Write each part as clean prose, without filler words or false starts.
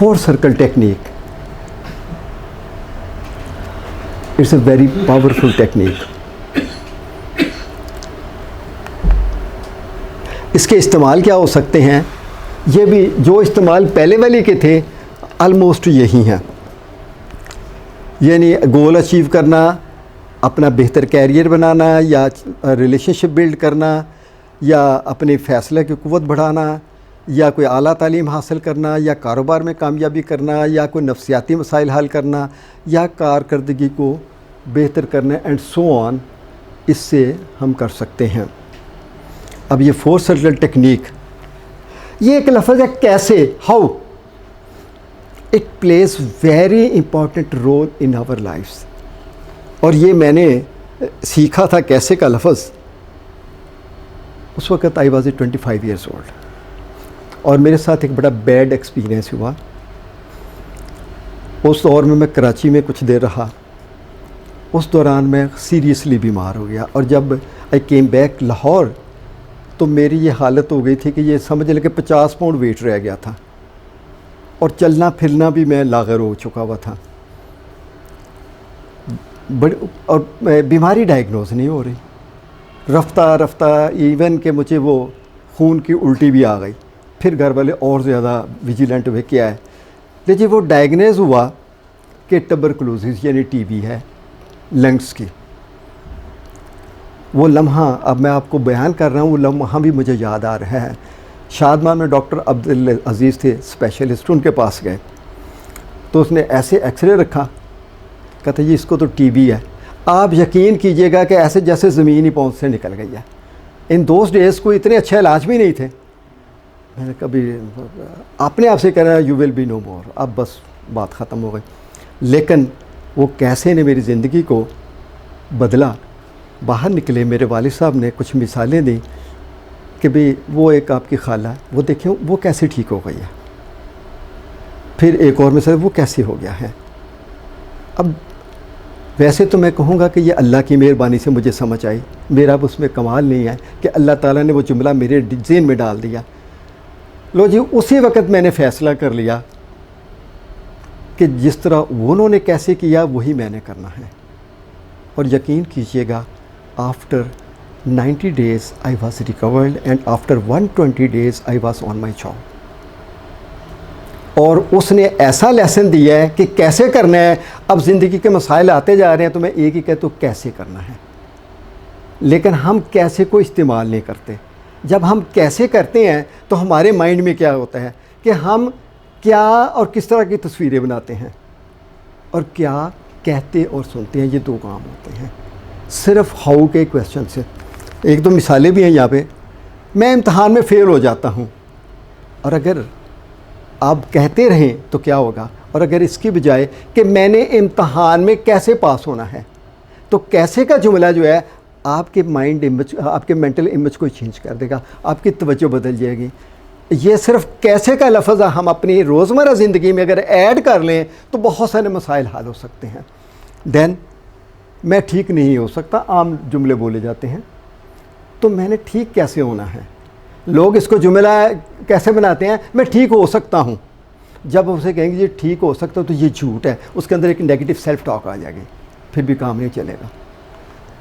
4 circle technique. It's a very powerful technique. اس کے استعمال کیا ہو سکتے ہیں؟ یہ بھی جو استعمال پہلے والے کے تھے آلموسٹ یہی ہیں. یعنی گول اچیو کرنا، اپنا بہتر کیریئر بنانا، یا ریلیشن شپ بلڈ کرنا، یا اپنے فیصلے کی قوت بڑھانا، یا کوئی اعلیٰ تعلیم حاصل کرنا، یا کاروبار میں کامیابی کرنا، یا کوئی نفسیاتی مسائل حل کرنا، یا کارکردگی کو بہتر کرنا اینڈ سو آن. اس سے ہم کر سکتے ہیں. اب یہ 4 circle ٹیکنیک، یہ ایک لفظ ہے کیسے، how. It plays very important role in our lives. اور یہ میں نے سیکھا تھا کیسے کا لفظ اس وقت آئی واز 25 years old. اور میرے ساتھ ایک بڑا بیڈ ایکسپیرینس ہوا. اس دور میں کراچی میں کچھ دیر رہا. اس دوران میں سیریسلی بیمار ہو گیا، اور جب آئی کیم بیک لاہور تو میری یہ حالت ہو گئی تھی کہ یہ سمجھ لیں کہ 50 پاؤنڈ ویٹ رہ گیا تھا، اور چلنا پھرنا بھی میں لاغر ہو چکا ہوا تھا. اور بیماری ڈائگنوز نہیں ہو رہی. رفتہ رفتہ ایون کہ مجھے وہ خون کی الٹی بھی آ گئی. پھر گھر والے اور زیادہ ویجیلنٹ ہوئے کیا ہے. لیکن وہ ڈائگنوز ہوا کہ ٹبرکلوزس یعنی ٹی بی ہے لنگس کی. وہ لمحہ اب میں آپ کو بیان کر رہا ہوں، وہ لمحہ بھی مجھے یاد آ رہا ہے. شادمان میں ڈاکٹر عبدالعزیز تھے اسپیشلسٹ، ان کے پاس گئے تو اس نے ایسے ایکس رے رکھا، کہتا جی اس کو تو ٹی بی ہے. آپ یقین کیجئے گا کہ ایسے جیسے زمین ہی پاؤں سے نکل گئی ہے. ان دوز ڈیز کو اتنے اچھے علاج بھی نہیں تھے. میں نے کبھی اپنے آپ سے کہہ رہا یو ول بی نو مور، اب بس بات ختم ہو گئی. لیکن وہ کیسے نے میری زندگی کو بدلا. باہر نکلے میرے والد صاحب نے کچھ مثالیں دیں کہ بھئی وہ ایک آپ کی خالہ ہے، وہ دیکھیں وہ کیسے ٹھیک ہو گئی ہے. پھر ایک اور مثال، وہ کیسے ہو گیا ہے. اب ویسے تو میں کہوں گا کہ یہ اللہ کی مہربانی سے مجھے سمجھ آئی. میرا اب اس میں کمال نہیں ہے کہ اللہ تعالیٰ نے وہ جملہ میرے ذہن میں ڈال دیا. لو جی اسی وقت میں نے فیصلہ کر لیا کہ جس طرح انہوں نے کیسے کیا وہی میں نے کرنا ہے. اور یقین کیجئے گا after 90 days I was recovered and after 120 days I was on my job. اور اس نے ایسا لیسن دیا ہے کہ کیسے کرنا ہے. اب زندگی کے مسائل آتے جا رہے ہیں تو میں ایک ہی کہتا ہوں کیسے کرنا ہے. لیکن ہم کیسے کو استعمال نہیں کرتے. جب ہم کیسے کرتے ہیں تو ہمارے مائنڈ میں کیا ہوتا ہے کہ ہم کیا اور کس طرح کی تصویریں بناتے ہیں، اور کیا کہتے اور سنتے ہیں. یہ 2 کام ہوتے ہیں صرف ہاؤ کے کویشچن سے. ایک دو مثالیں بھی ہیں یہاں پہ. میں امتحان میں فیل ہو جاتا ہوں، اور اگر آپ کہتے رہیں تو کیا ہوگا. اور اگر اس کی بجائے کہ میں نے امتحان میں کیسے پاس ہونا ہے، تو کیسے کا جملہ جو ہے آپ کے مائنڈ امیج، آپ کے مینٹل امیج کو چینج کر دے گا. آپ کی توجہ بدل جائے گی. یہ صرف کیسے کا لفظ ہم اپنی روزمرہ زندگی میں اگر ایڈ کر لیں تو بہت سارے مسائل حل ہو سکتے ہیں. دین میں ٹھیک نہیں ہو سکتا، عام جملے بولے جاتے ہیں. تو میں نے ٹھیک کیسے ہونا ہے. لوگ اس کو جملہ کیسے بناتے ہیں، میں ٹھیک ہو سکتا ہوں. جب اسے کہیں گے یہ ٹھیک ہو سکتا تو یہ جھوٹ ہے. اس کے اندر ایک نیگیٹو سیلف ٹاک آ جائے گی، پھر بھی کام نہیں چلے گا.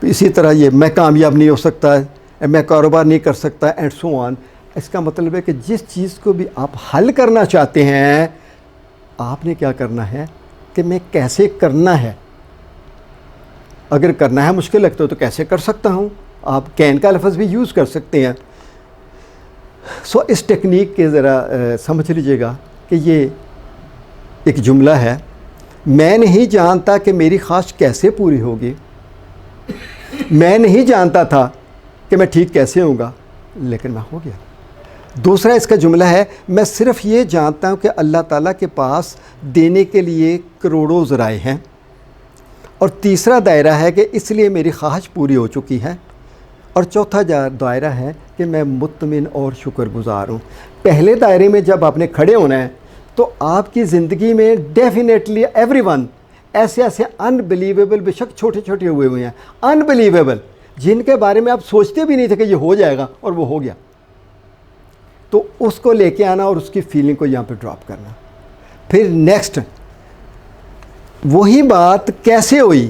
تو اسی طرح یہ میں کامیاب نہیں ہو سکتا، میں کاروبار نہیں کر سکتا اینڈ سو آن. اس کا مطلب ہے کہ جس چیز کو بھی آپ حل کرنا چاہتے ہیں، آپ نے کیا کرنا ہے کہ میں کیسے کرنا ہے. اگر کرنا ہے مشکل لگتا ہے تو کیسے کر سکتا ہوں. آپ کین کا لفظ بھی یوز کر سکتے ہیں. سو اس ٹیکنیک کے ذرا سمجھ لیجئے گا کہ یہ ایک جملہ ہے. میں نہیں جانتا کہ میری خواہش کیسے پوری ہوگی. میں نہیں جانتا تھا کہ میں ٹھیک کیسے ہوں گا، لیکن میں ہو گیا. دوسرا اس کا جملہ ہے میں صرف یہ جانتا ہوں کہ اللہ تعالیٰ کے پاس دینے کے لیے کروڑوں ذرائع ہیں. اور تیسرا دائرہ ہے کہ اس لیے میری خواہش پوری ہو چکی ہے. اور چوتھا دائرہ ہے کہ میں مطمئن اور شکر گزار ہوں. پہلے دائرے میں جب آپ نے کھڑے ہونا ہے تو آپ کی زندگی میں ڈیفینیٹلی ایوری ون ایسے انبلیویبل، بے شک چھوٹے چھوٹے ہوئے ہیں انبلیویبل، جن کے بارے میں آپ سوچتے بھی نہیں تھے کہ یہ ہو جائے گا اور وہ ہو گیا. تو اس کو لے کے آنا اور اس کی فیلنگ کو یہاں پہ ڈراپ کرنا. پھر نیکسٹ وہی بات کیسے ہوئی؟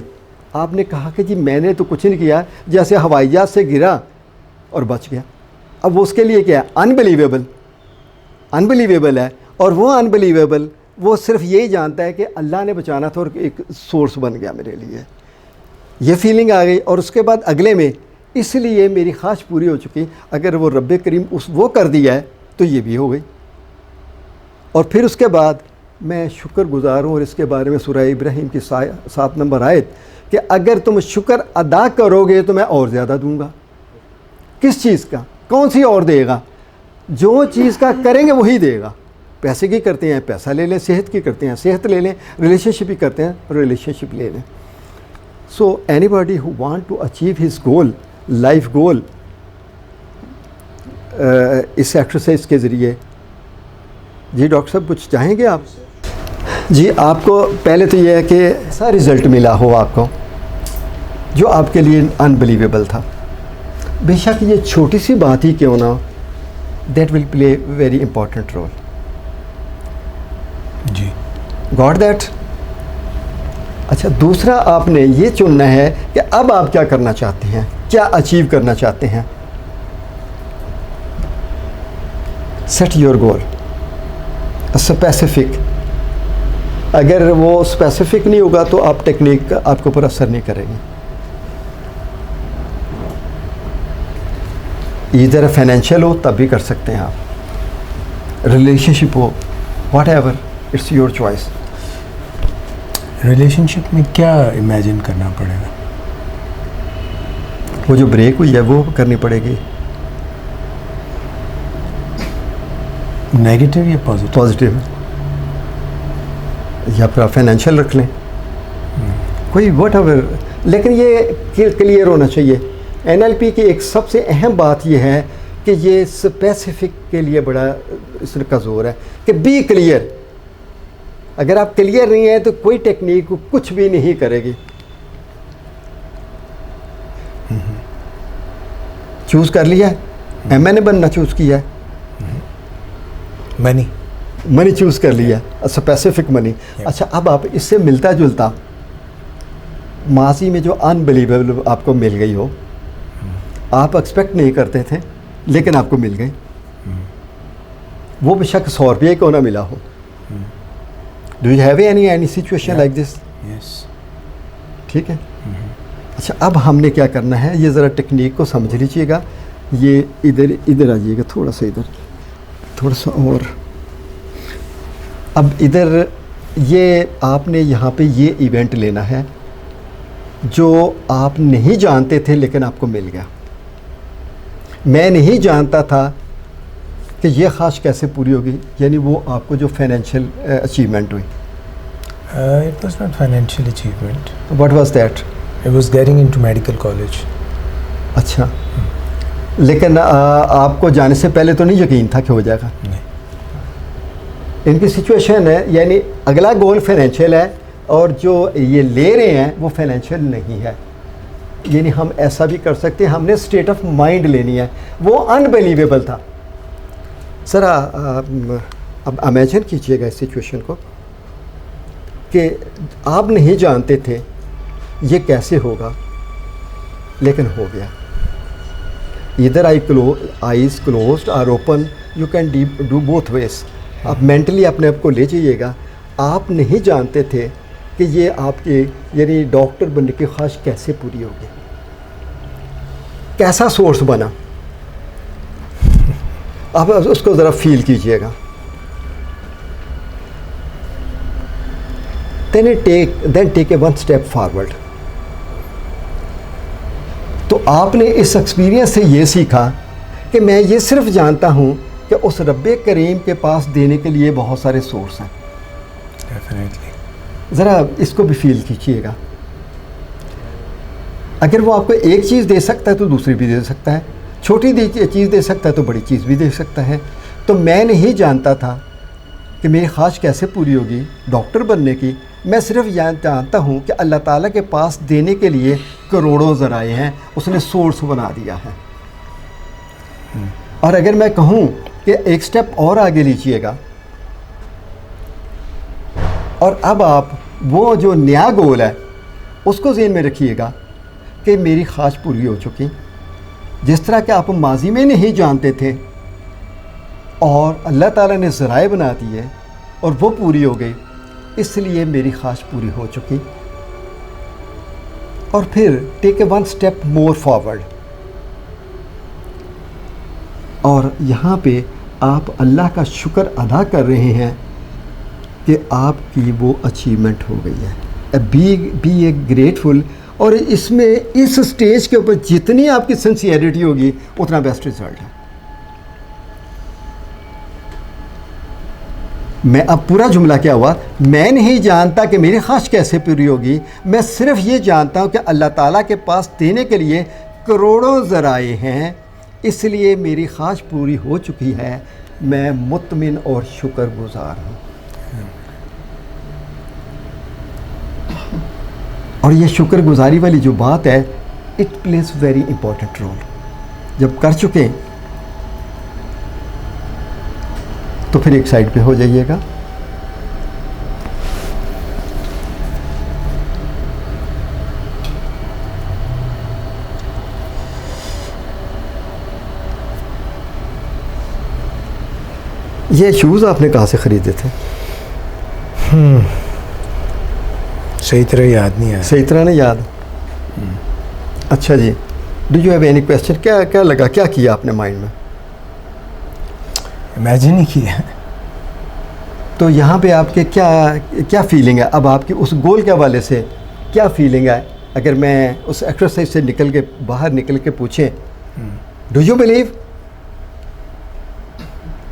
آپ نے کہا کہ جی میں نے تو کچھ نہیں کیا، جیسے ہوائی جہاز سے گرا اور بچ گیا. اب اس کے لیے کیا ہے؟ انبلیویبل ہے. اور وہ انبلیویبل وہ صرف یہی جانتا ہے کہ اللہ نے بچانا تھا اور ایک سورس بن گیا میرے لیے. یہ فیلنگ آ گئی. اور اس کے بعد اگلے میں اس لیے میری خواہش پوری ہو چکی. اگر وہ رب کریم وہ کر دیا ہے تو یہ بھی ہو گئی. اور پھر اس کے بعد میں شکر گزار ہوں. اور اس کے بارے میں سورہ ابراہیم کی 7 نمبر آیت کہ اگر تم شکر ادا کرو گے تو میں اور زیادہ دوں گا. کس چیز کا؟ کون سی اور دے گا؟ جو چیز کا کریں گے وہی دے گا. پیسے کی کرتے ہیں پیسہ لے لیں، صحت کی کرتے ہیں صحت لے لیں، ریلیشن شپ کی کرتے ہیں ریلیشن شپ لے لیں. So anybody who want to achieve his goal, life goal, اس ایکسرسائز کے ذریعے. جی ڈاکٹر صاحب کچھ چاہیں گے آپ؟ جی آپ کو پہلے تو یہ ہے کہ ایسا رزلٹ ملا ہو آپ کو جو آپ کے لیے انبلیویبل تھا. بے شک یہ چھوٹی سی بات ہی کیوں نہ، that will play very important role. جی گاٹ دیٹ. اچھا دوسرا آپ نے یہ چننا ہے کہ اب آپ کیا کرنا چاہتے ہیں، کیا اچیو کرنا چاہتے ہیں. Set your goal specific. اگر وہ اسپیسیفک نہیں ہوگا تو آپ ٹیکنیک آپ کے اوپر اثر نہیں کرے گی. ادھر فائنینشیل ہو تب بھی کر سکتے ہیں آپ، ریلیشن شپ ہو، whatever, it's your choice. Relationship میں کیا امیجن کرنا پڑے گا؟ وہ جو بریک ہوئی ہے وہ کرنی پڑے گی. نیگیٹو یا پازیٹیو، یا پھر آپ فائنینشیل رکھ لیں، کوئی واٹ ایور. لیکن یہ کلیئر ہونا چاہیے. این ایل پی کی ایک سب سے اہم بات یہ ہے کہ یہ اسپیسیفک کے لیے بڑا اس کا زور ہے کہ بی کلیئر. اگر آپ کلیئر نہیں ہیں تو کوئی ٹیکنیک کچھ بھی نہیں کرے گی. چوز کر لیا ہے، میں نے بننا چوز کیا ہے، منی چوز کر لیا، اسپیسیفک منی. اچھا اب آپ اس سے ملتا جلتا ماضی میں جو انبلیویبل آپ کو مل گئی ہو، آپ ایکسپیکٹ نہیں کرتے تھے لیکن آپ کو مل گئی، وہ بے شک 100 روپئے کو نہ ملا ہو. Do you have any situation like this? ٹھیک ہے. اچھا اب ہم نے کیا کرنا ہے، یہ ذرا ٹیکنیک کو سمجھ لیجیے گا. یہ ادھر آ جائیے گا تھوڑا سا اور. اب ادھر یہ آپ نے یہاں پہ یہ ایونٹ لینا ہے جو آپ نہیں جانتے تھے لیکن آپ کو مل گیا. میں نہیں جانتا تھا کہ یہ خواہش کیسے پوری ہوگی، یعنی وہ آپ کو جو فائنینشیل اچیومنٹ ہوئی. It was not financial achievement. What was that? I was getting into medical college. اچھا لیکن آپ کو جانے سے پہلے تو نہیں یقین تھا کہ ہو جائے گا؟ نہیں. ان کی سچویشن ہے یعنی اگلا گول فائنینشیل ہے اور جو یہ لے رہے ہیں وہ فائنینشیل نہیں ہے. یعنی ہم ایسا بھی کر سکتے ہیں، ہم نے اسٹیٹ آف مائنڈ لینی ہے، وہ انبلیویبل تھا. سر اب امیجن کیجئے گا اس سچویشن کو کہ آپ نہیں جانتے تھے یہ کیسے ہوگا لیکن ہو گیا. ادھر آئیز کلوزڈ اور open, you can do both ways. آپ مینٹلی اپنے آپ کو لے جائیے گا. آپ نہیں جانتے تھے کہ یہ آپ کی یعنی ڈاکٹر بننے کی خواہش کیسے پوری ہوگی، کیسا سورس بنا. آپ اس کو ذرا فیل کیجئے گا. then take a one step forward. تو آپ نے اس ایکسپیرینس سے یہ سیکھا کہ میں یہ صرف جانتا ہوں کہ اس رب کریم کے پاس دینے کے لیے بہت سارے سورس ہیں. ذرا اس کو بھی فیل کیجیے گا. اگر وہ آپ کو ایک چیز دے سکتا ہے تو دوسری بھی دے سکتا ہے، چھوٹی چیز دے سکتا ہے تو بڑی چیز بھی دے سکتا ہے. تو میں نہیں جانتا تھا کہ میری خواہش کیسے پوری ہوگی ڈاکٹر بننے کی. میں صرف جانتا ہوں کہ اللہ تعالیٰ کے پاس دینے کے لیے کروڑوں ذرائع ہیں، اس نے سورس بنا دیا ہے. اور اگر میں کہوں کہ ایک سٹیپ اور آگے لیجئے گا اور اب آپ وہ جو نیا گول ہے اس کو ذہن میں رکھیے گا کہ میری خواہش پوری ہو چکی، جس طرح کہ آپ ماضی میں نہیں جانتے تھے اور اللہ تعالیٰ نے ذرائع بنا دیے اور وہ پوری ہو گئی، اس لیے میری خواہش پوری ہو چکی. اور پھر ٹیک اے ون اسٹیپ مور فارورڈ. اور یہاں پہ آپ اللہ کا شکر ادا کر رہے ہیں کہ آپ کی وہ اچیومنٹ ہو گئی ہے. Be a grateful. اور اس میں اس سٹیج کے اوپر جتنی آپ کی سنسیئرٹی ہوگی اتنا بیسٹ رزلٹ ہے. میں اب پورا جملہ کیا ہوا، میں نہیں جانتا کہ میری خواہش کیسے پوری ہوگی، میں صرف یہ جانتا ہوں کہ اللہ تعالیٰ کے پاس دینے کے لیے کروڑوں ذرائع ہیں، اس لیے میری خواہش پوری ہو چکی ہے، میں مطمئن اور شکر گزار ہوں. اور یہ شکر گزاری والی جو بات ہے، it plays very important role. جب کر چکے تو پھر ایک سائڈ پہ ہو جائیے گا. یہ شوز آپ نے کہاں سے خریدے تھے؟ صحیح طرح یاد نہیں آیا. صحیح طرح نہیں یاد. اچھا جی، do you have any question? کیا لگا، کیا کیا آپ نے مائنڈ میں؟ امیجن ہی کیا. تو یہاں پہ آپ کے کیا فیلنگ ہے اب آپ کی اس گول کے حوالے سے؟ کیا فیلنگ ہے اگر میں اس ایکسرسائز سے باہر نکل کے پوچھیں ڈو یو بلیو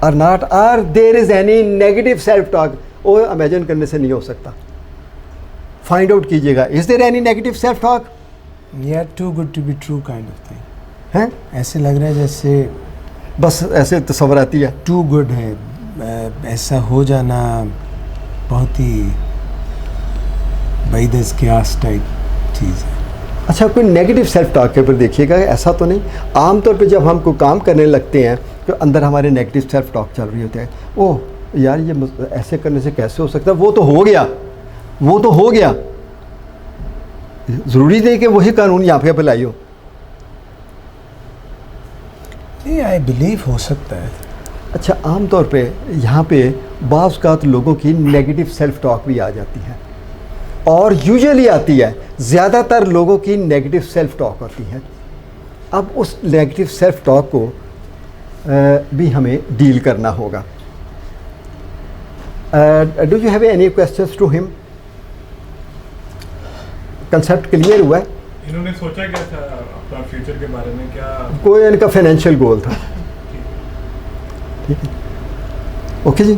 اور not, are there is any negative self talk? وہ امیجن کرنے سے نہیں ہو سکتا. فائنڈ آؤٹ کیجیے گا، is there any negative self talk? یا too good to be true kind of thing. ہیں ایسے لگ رہا ہے جیسے بس ایسے تصور آتی ہے. ٹو گڈ ہے، ایسا ہو جانا بہت ہی بعید از قیاس ٹائپ چیز ہے. اچھا، کوئی نیگیٹو سیلف ٹاک کے اوپر دیکھیے گا، ایسا تو نہیں. عام طور پہ جب ہم کوئی کام کرنے لگتے ہیں تو اندر ہمارے نیگیٹو سیلف ٹاک چل رہی ہوتے ہیں. اوہ یار یہ ایسے کرنے سے کیسے ہو سکتا ہے، وہ تو ہو گیا، وہ تو ہو گیا. ضروری نہیں کہ وہی قانون یہاں پہ اپلائی ہو. نہیں، آئی بلیو ہو سکتا ہے. اچھا، عام طور پہ یہاں پہ بعض اوقات لوگوں کی نیگیٹو سیلف ٹاک بھی آ جاتی ہے، اور یوزلی آتی ہے. زیادہ تر لوگوں کی نیگیٹو سیلف ٹاک ہوتی ہے. اب اس نیگیٹو سیلف ٹاک کو بھی ہمیں ڈیل کرنا ہوگا. Do you have any questions to ہم؟ کنسیپٹ کلیئر ہوا ہے؟ انہوں نے سوچا کیا تھا اپنا فیوچر کے بارے میں؟ کیا کوئی ان کا فائنینشیل گول تھا؟ ٹھیک ہے، اوکے جی.